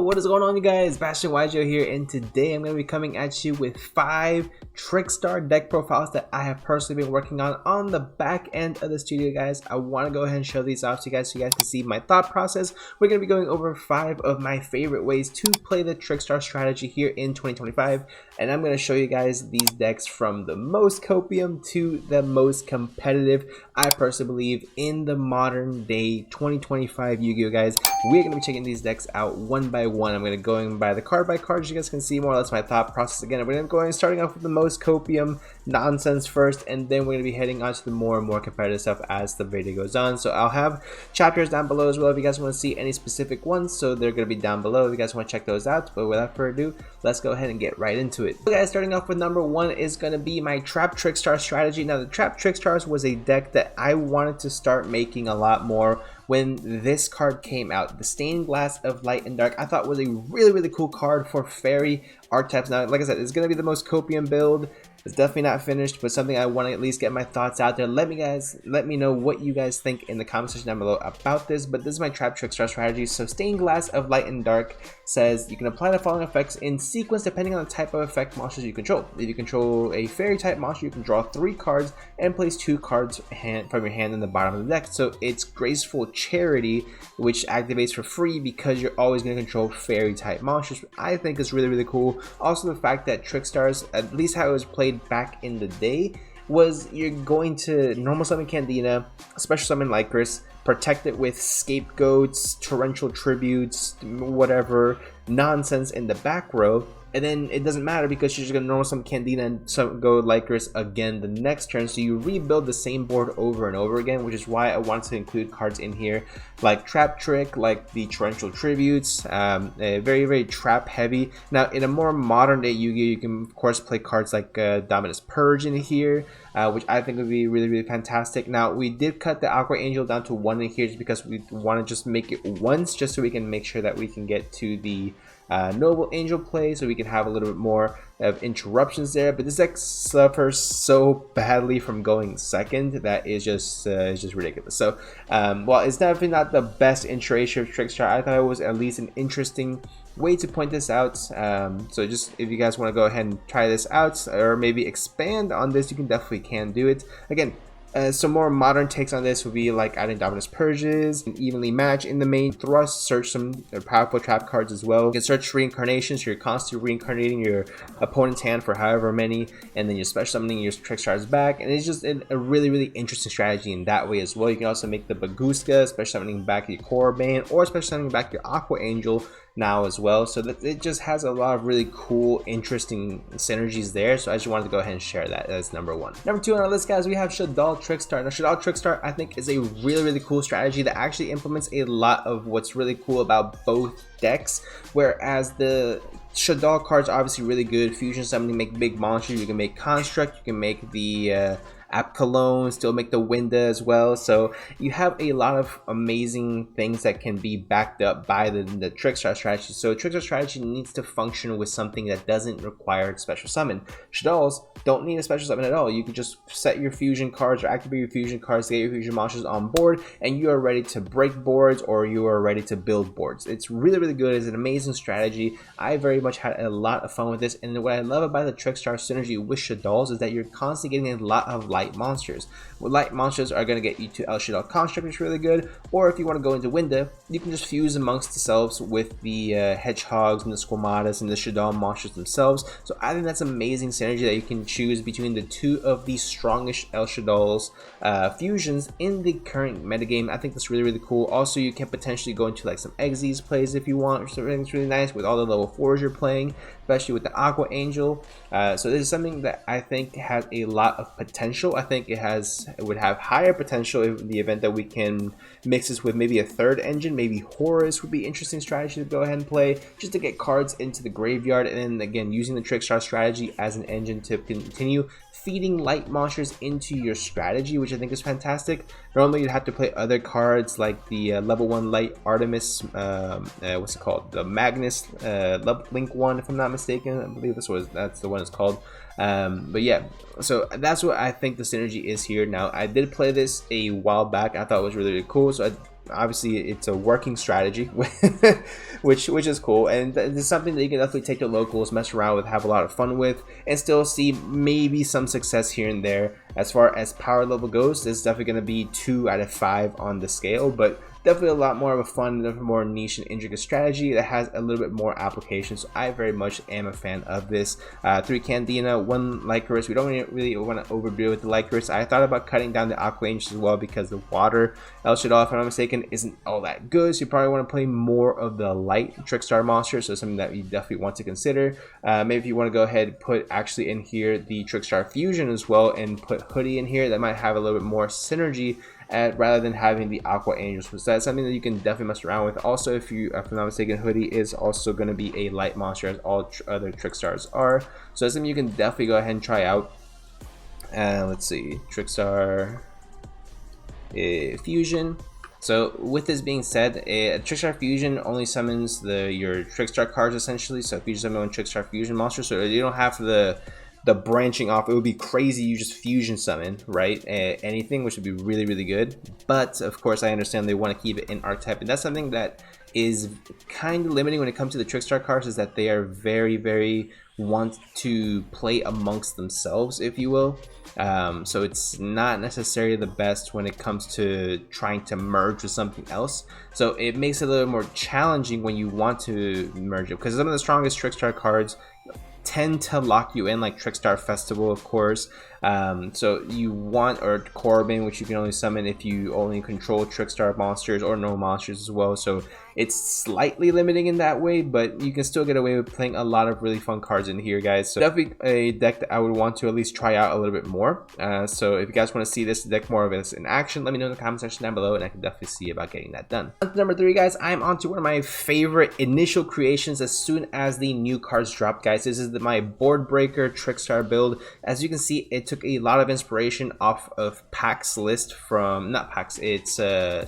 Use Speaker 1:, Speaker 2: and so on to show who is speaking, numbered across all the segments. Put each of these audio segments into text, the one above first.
Speaker 1: What is going on, you guys? BashtianYgo here, and today I'm going to be coming at you with 5 Trickstar deck profiles that I have personally been working on the back end of the studio, guys. I want to go ahead and show these off to you guys so you guys can see my thought process. We're going to be going over 5 of my favorite ways to play the Trickstar strategy here in 2025, and I'm going to show you guys these decks from the most copium to the most competitive, I personally believe, in the modern day 2025 Yu-Gi-Oh, guys. We're going to be checking these decks out one by one. I'm going to go in by the card by card, as you guys can see more or less my thought process. Again, we're going to go in starting off with the most copium nonsense first, and then we're going to be heading on to the more and more competitive stuff as the video goes on. So I'll have chapters down below as well if you guys want to see any specific ones, so they're going to be down below if you guys want to check those out. But without further ado, let's go ahead and get right into it. So guys, starting off with number 1 is going to be my Trap Trickstar strategy. Now, the Trap Trickstars was a deck that I wanted to start making a lot more when this card came out. The Stained Glass of Light and Dark I thought was a really cool card for fairy archetypes. Now, like I said, it's going to be the most copium build. It's definitely not finished, but something I want to at least get my thoughts out there. Let me know what you guys think in the comment section down below about this. But this is my Trap Trickstar strategy. So Stained Glass of Light and Dark says you can apply the following effects in sequence depending on the type of effect monsters you control. If you control a fairy type monster, you can draw 3 cards and place 2 cards from your hand in the bottom of the deck. So it's Graceful Charity, which activates for free because you're always going to control fairy type monsters. I think is really cool. Also, the fact that Trickstars, at least how it was played back in the day, was you're going to normal summon Candina, special summon Lycris, protect it with Scapegoats, Torrential Tributes, whatever nonsense in the back row, and then it doesn't matter because you're just going to normal summon Candina and go Lycris again the next turn. So you rebuild the same board over and over again, which is why I wanted to include cards in here like Trap Trick, like the Torrential Tributes, very trap heavy. Now, in a more modern day Yu-Gi-Oh, you can of course play cards like Dominus Purge in here, which I think would be really fantastic. Now, we did cut the Aqua Angel down to 1 in here just because we want to just make it once, just so we can make sure that we can get to the Noble Angel play, so we can have a little bit more of interruptions there. But this deck suffers so badly from going second that is just ridiculous. So while it's definitely not the best iteration of Trickstar, I thought it was at least an interesting way to point this out. So just if you guys want to go ahead and try this out or maybe expand on this, you can do it. Again, some more modern takes on this would be like adding Dominus Purges, and evenly match in the main thrust, search some powerful trap cards as well. You can search reincarnations, so you're constantly reincarnating your opponent's hand for however many, and then you're special summoning your Trickstars back, and it's just a really interesting strategy in that way as well. You can also make the Baguska, special summoning back your Korobane, or special summoning back your Aqua Angel now as well. So that it just has a lot of really cool, interesting synergies there. So I just wanted to go ahead and share that as number 1. Number 2 on our list, guys, we have Shaddoll Trickstar. Now, Shaddoll Trickstar, I think, is a really cool strategy that actually implements a lot of what's really cool about both decks. Whereas the Shaddoll cards are obviously really good. Fusion summoning, make big monsters. You can make Construct. You can make the App Cologne, still make the Winda as well. So you have a lot of amazing things that can be backed up by the Trickstar strategy. So Trickstar strategy needs to function with something that doesn't require special summon. Shadolls don't need a special summon at all. You can just set your fusion cards or activate your fusion cards to get your fusion monsters on board, and you are ready to break boards or you are ready to build boards. It's really good. It's an amazing strategy. I very much had a lot of fun with this, and what I love about the Trickstar synergy with Shadolls is that you're constantly getting a lot of light monsters. Well, light monsters are going to get you to El Shaddoll Construct, which is really good, or if you want to go into Winda, you can just fuse amongst yourselves with the Hedgehogs and the Squamatas and the Shaddoll monsters themselves. So I think that's amazing synergy that you can choose between the 2 of the strongest El Shaddoll's fusions in the current metagame. I think that's really cool. Also, you can potentially go into like some Exes plays if you want, which I think is really nice with all the level 4s you're playing, especially with the Aqua Angel. So this is something that I think has a lot of potential. I think it would have higher potential in the event that we can mix this with maybe a 3rd engine. Maybe Horus would be an interesting strategy to go ahead and play, just to get cards into the graveyard, and then again using the Trickstar strategy as an engine to continue feeding light monsters into your strategy, which I think is fantastic. Normally you'd have to play other cards like the level 1 light Artemis, what's it called, the Magnus Link 1, if I'm not mistaken. I believe that's the one it's called. But yeah, so that's what I think the synergy is here. Now, I did play this a while back. I thought it was really cool, so obviously it's a working strategy, which is cool, and it's something that you can definitely take to locals, mess around with, have a lot of fun with, and still see maybe some success here and there. As far as power level goes, this is definitely going to be 2 out of 5 on the scale, but definitely a lot more of a fun, definitely more niche and intricate strategy that has a little bit more application. So I very much am a fan of this. 3 Candina, 1 Lycoris. We don't really want to overdo it with the Lycoris. I thought about cutting down the Aqua Angels as well because the water El Shaddoll, if I'm not mistaken, isn't all that good. So you probably want to play more of the light Trickstar monster. So something that you definitely want to consider. Maybe if you want to go ahead and put actually in here the Trickstar Fusion as well and put Hoodie in here, that might have a little bit more synergy rather than having the Aqua Angels. So that's something that you can definitely mess around with. Also, if I'm not mistaken, Hoodie is also going to be a light monster as all other Trickstars are. So that's something you can definitely go ahead and try out. Let's see, Trickstar Fusion. So with this being said, Trickstar Fusion only summons your Trickstar cards essentially. So if you summon one Trickstar Fusion monster, so you don't have the branching off. It would be crazy you just fusion summon, right? Anything, which would be really, really good. But of course I understand they want to keep it in archetype, and that's something that is kind of limiting when it comes to the Trickstar cards, is that they are very, very want to play amongst themselves, if you will. So it's not necessarily the best when it comes to trying to merge with something else. So it makes it a little more challenging when you want to merge it, because some of the strongest Trickstar cards tend to lock you in, like Trickstar Festival, of course. So you want, or Corbin, which you can only summon if you only control Trickstar monsters or no monsters as well. So it's slightly limiting in that way, but you can still get away with playing a lot of really fun cards in here, guys. So definitely a deck that I would want to at least try out a little bit more. So if you guys want to see this deck more of this in action, let me know in the comment section down below, and I can definitely see about getting that done. Number 3, guys, I'm on to one of my favorite initial creations as soon as the new cards drop, guys. This is my Boardbreaker Trickstar build. As you can see, it took a lot of inspiration off of Pack's list from, not Pack's, it's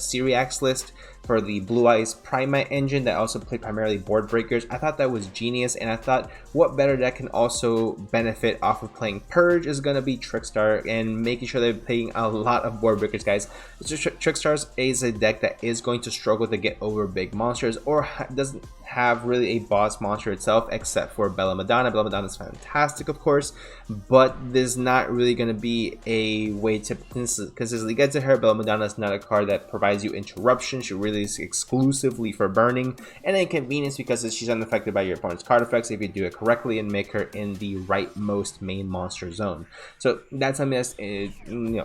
Speaker 1: Syriac's list for the Blue Eyes Primite engine that also played primarily Boardbreakers. I thought that was genius, and I thought what better deck can also benefit off of playing Purge is going to be Trickstar, and making sure they're playing a lot of Boardbreakers, guys. Trickstars is a deck that is going to struggle to get over big monsters, or doesn't have really a boss monster itself, except for Bella Madonna. Bella Madonna is fantastic, of course, but there's not really going to be a way to consistently get to her. Bella Madonna is not a card that provides you interruption. She really is exclusively for burning and inconvenience, because she's unaffected by your opponent's card effects if you do it correctly and make her in the rightmost main monster zone. So that's something that's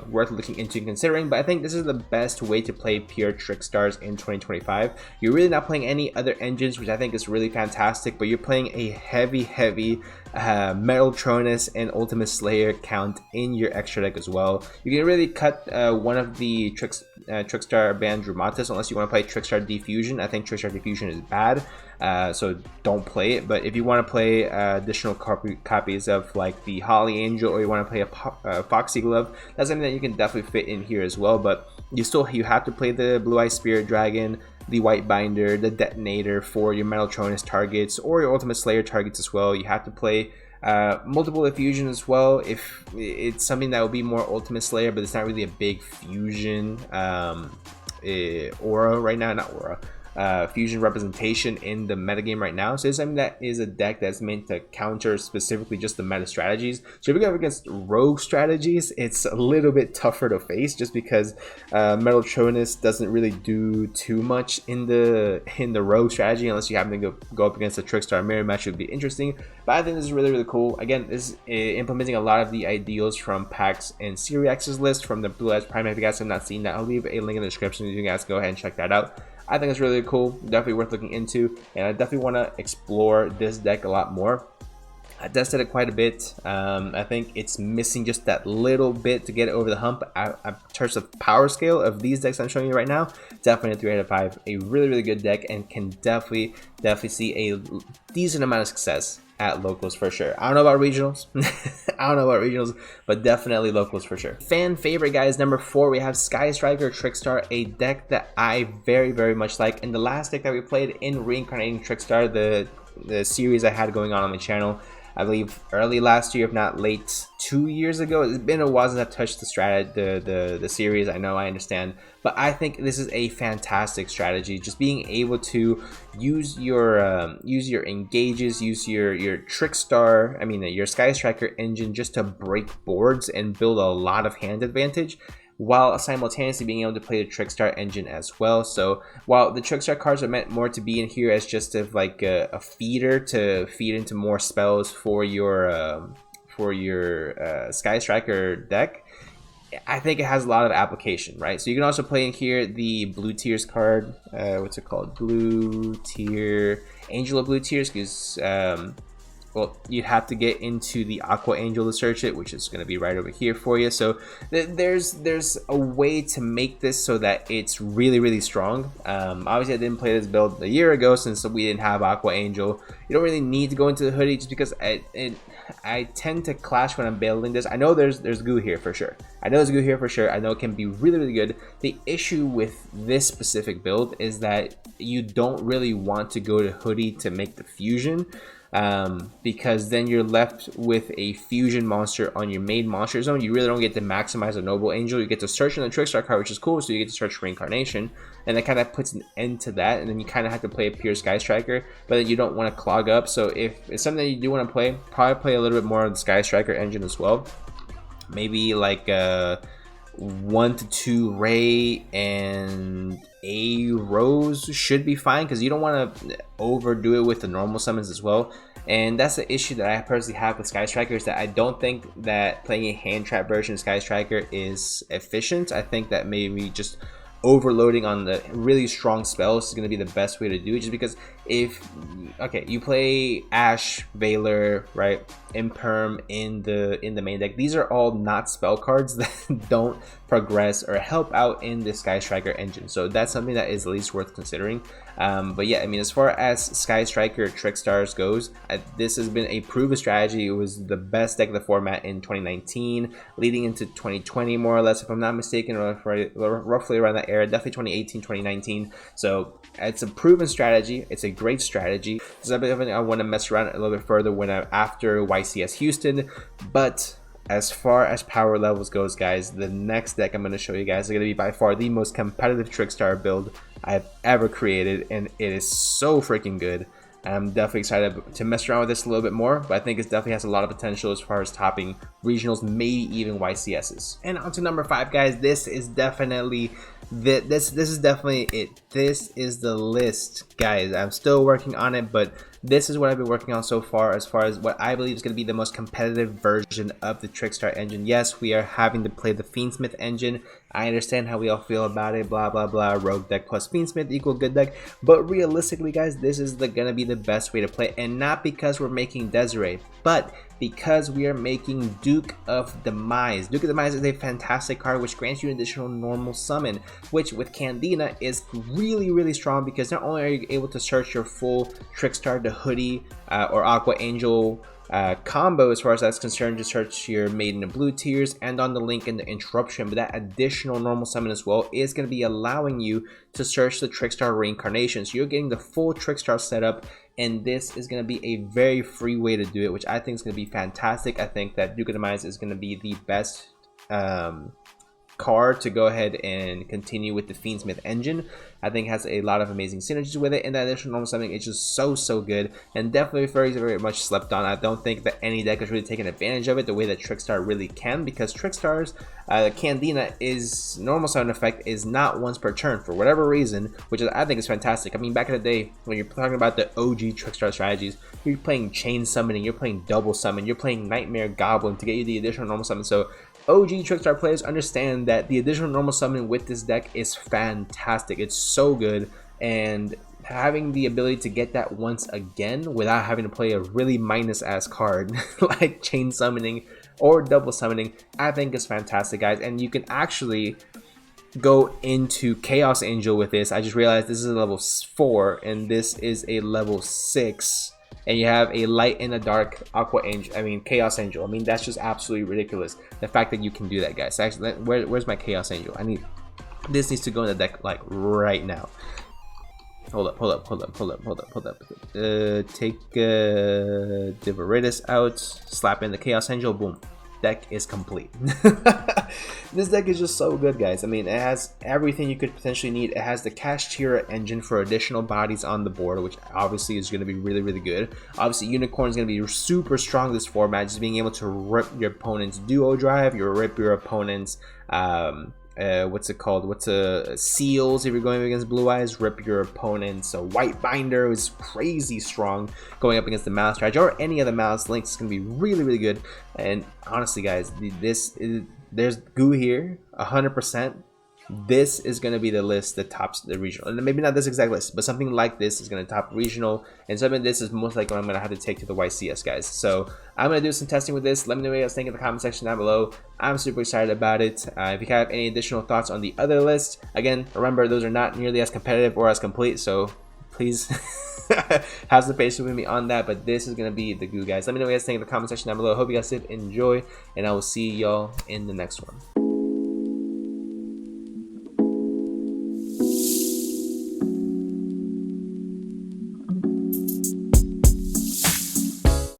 Speaker 1: worth looking into and considering. But I think this is the best way to play pure Trickstars in 2025. You're really not playing any other engines, which I think is really fantastic, but you're playing a heavy Metaltronus and Ultimate Slayer count in your extra deck as well. You can really cut one of the Trickstar Band Drumatis unless you want to play Trickstar Diffusion. I think Trickstar Diffusion is bad, so don't play it. But if you want to play additional copies of like the Holly Angel, or you want to play a Foxy Glove, that's something that you can definitely fit in here as well. But you have to play the Blue Eye Spirit Dragon, the White Binder, the Detonator for your Metaltronus targets or your Ultimate Slayer targets as well. You have to play multiple Effusion as well, if it's something that would be more Ultimate Slayer, but it's not really a big fusion aura right now, not aura. Fusion representation in the metagame right now. So it's something that is a deck that's meant to counter specifically just the meta strategies. So if you go up against rogue strategies, it's a little bit tougher to face, just because Metaltronus doesn't really do too much in the rogue strategy, unless you happen to go up against a Trickstar mirror match. Would be interesting. But I think this is really, really cool. Again, this is implementing a lot of the ideals from Pax and Syriax's list from the Blue Eyes Primate. If you guys have not seen that, I'll leave a link in the description. You guys go ahead and check that out. I think it's really cool, definitely worth looking into, and I definitely want to explore this deck a lot more. I tested it quite a bit. I think it's missing just that little bit to get it over the hump. In terms of power scale of these decks I'm showing you right now, definitely a 3 out of 5. A really, really good deck, and can definitely see a decent amount of success at locals for sure. I don't know about regionals. But definitely locals for sure. Fan favorite, guys, number 4, we have Sky Striker Trickstar, a deck that I very, very much like. And the last deck that we played in Reincarnating Trickstar, the series I had going on my channel, I believe early last year, if not late 2 years ago. It's been a while since I've touched the series. I know, I understand, but I think this is a fantastic strategy. Just being able to use your engages, use your Trickstar, I mean your Sky Striker engine, just to break boards and build a lot of hand advantage, while simultaneously being able to play the Trickstar engine as well. So while the Trickstar cards are meant more to be in here as just like a feeder to feed into more spells for your Sky Striker deck, I think it has a lot of application, right? So you can also play in here the Blue Tears card. What's it called? Blue Tier, Angel of Blue Tears, because well, you have to get into the Aqua Angel to search it, which is going to be right over here for you. So there's a way to make this so that it's really strong. Obviously, I didn't play this build a year ago since we didn't have Aqua Angel. You don't really need to go into the hoodie, just because I tend to clash when I'm building this. I know there's goo here for sure. I know it can be really good. The issue with this specific build is that you don't really want to go to hoodie to make the fusion, because then you're left with a fusion monster on your main monster zone. You really don't get to maximize a Noble Angel. You get to search on the Trickstar card, which is cool, so you get to search Reincarnation, and that kind of puts an end to that. And then you kind of have to play a pure Sky Striker, but then you don't want to clog up. So if it's something that you do want to play, probably play a little bit more of the Sky Striker engine as well. Maybe like 1 to 2 Ray and a Rose should be fine, because you don't want to overdo it with the normal summons as well. And that's the issue that I personally have with Sky Striker, is that I don't think that playing a hand trap version of Sky Striker is efficient. I think that maybe just overloading on the really strong spells is going to be the best way to do it, just because if you play Ash, Veiler, right, Imperm in the main deck, these are all not spell cards that don't progress or help out in the Sky Striker engine. So that's something that is at least worth considering. But yeah, I mean, as far as Sky Striker Trickstars goes, this has been a proven strategy. It was the best deck of the format in 2019, leading into 2020 more or less, if I'm not mistaken, roughly around that era, definitely 2018, 2019. So it's a proven strategy. It's a great strategy. This is something I want to mess around a little bit further when I'm after YCS Houston. But as far as power levels goes, guys, the next deck I'm going to show you guys is going to be by far the most competitive Trickstar build I've ever created, and it is so freaking good. I'm definitely excited to mess around with this a little bit more, but I think it definitely has a lot of potential as far as topping regionals, maybe even YCSs. And on to number 5, guys. This is definitely this is definitely it. This is the list, guys. I'm still working on it, but this is what I've been working on so far as what I believe is going to be the most competitive version of the Trickstar engine. Yes, we are having to play the Fiendsmith engine. I understand how we all feel about it, blah blah blah, rogue deck plus Fiendsmith equal good deck, but realistically, guys, this is gonna be the best way to play, and not because we're making Desiree, but because we are making Duke of Demise. Duke of Demise is a fantastic card which grants you an additional normal summon, which with Candina is really strong, because not only are you able to search your full Trickstar to Hoodie or Aqua Angel combo as far as that's concerned, to search your Maiden of Blue Tears and on the link in the interruption, but that additional normal summon as well is going to be allowing you to search the Trickstar Reincarnation. So you're getting the full Trickstar setup, and this is going to be a very free way to do it, which I think is going to be fantastic. I think that Duke of Demise is going to be the best card to go ahead and continue with the Fiendsmith engine. I think it has a lot of amazing synergies with it, and that additional normal summoning is just so good, and definitely very much slept on. I don't think that any deck has really taken advantage of it the way that Trickstar really can, because Trickstar's Candina is normal summon effect is not once per turn for whatever reason, which I think is fantastic. I mean, back in the day when you're talking about the OG Trickstar strategies, you're playing chain summoning, you're playing double summon, you're playing Nightmare Goblin to get you the additional normal summon. So OG Trickstar players understand that the additional normal summon with this deck is fantastic. It's so good, and having the ability to get that once again without having to play a really minus ass card like chain summoning or double summoning, I think is fantastic, guys. And you can actually go into Chaos Angel with this. I just realized this is a level 4 and this is a level 6. And you have a light and a dark Aqua Angel, Chaos Angel. I mean, that's just absolutely ridiculous. The fact that you can do that, guys. Actually, where's my Chaos Angel? This needs to go in the deck like right now. Hold up. Take Diveritus out, slap in the Chaos Angel, boom. Deck is complete. This deck is just so good, guys. I mean, it has everything you could potentially need. It has the Kashtira engine for additional bodies on the board, which obviously is going to be really, really good. Obviously, Unicorn is going to be super strong this format, just being able to rip your opponent's duo drive, rip your opponent's what's it called? Seals if you're going against Blue Eyes, rip your opponent's White Binder is crazy strong going up against the Mouse strategy or any other Mouse links. It's gonna be really, really good. And honestly, guys, there's goo here 100%. This is going to be the list that tops the regional, and maybe not this exact list, but something like this is going to top regional, and something this is most likely what I'm going to have to take to the YCS, guys. So I'm going to do some testing with this. Let me know what you guys think in the comment section down below. I'm super excited about it. If you have any additional thoughts on the other list, again, remember those are not nearly as competitive or as complete, so please have some patience with me on that. But this is going to be the goo, guys. Let me know what you guys think in the comment section down below. I hope you guys did enjoy, and I will see y'all in the next one.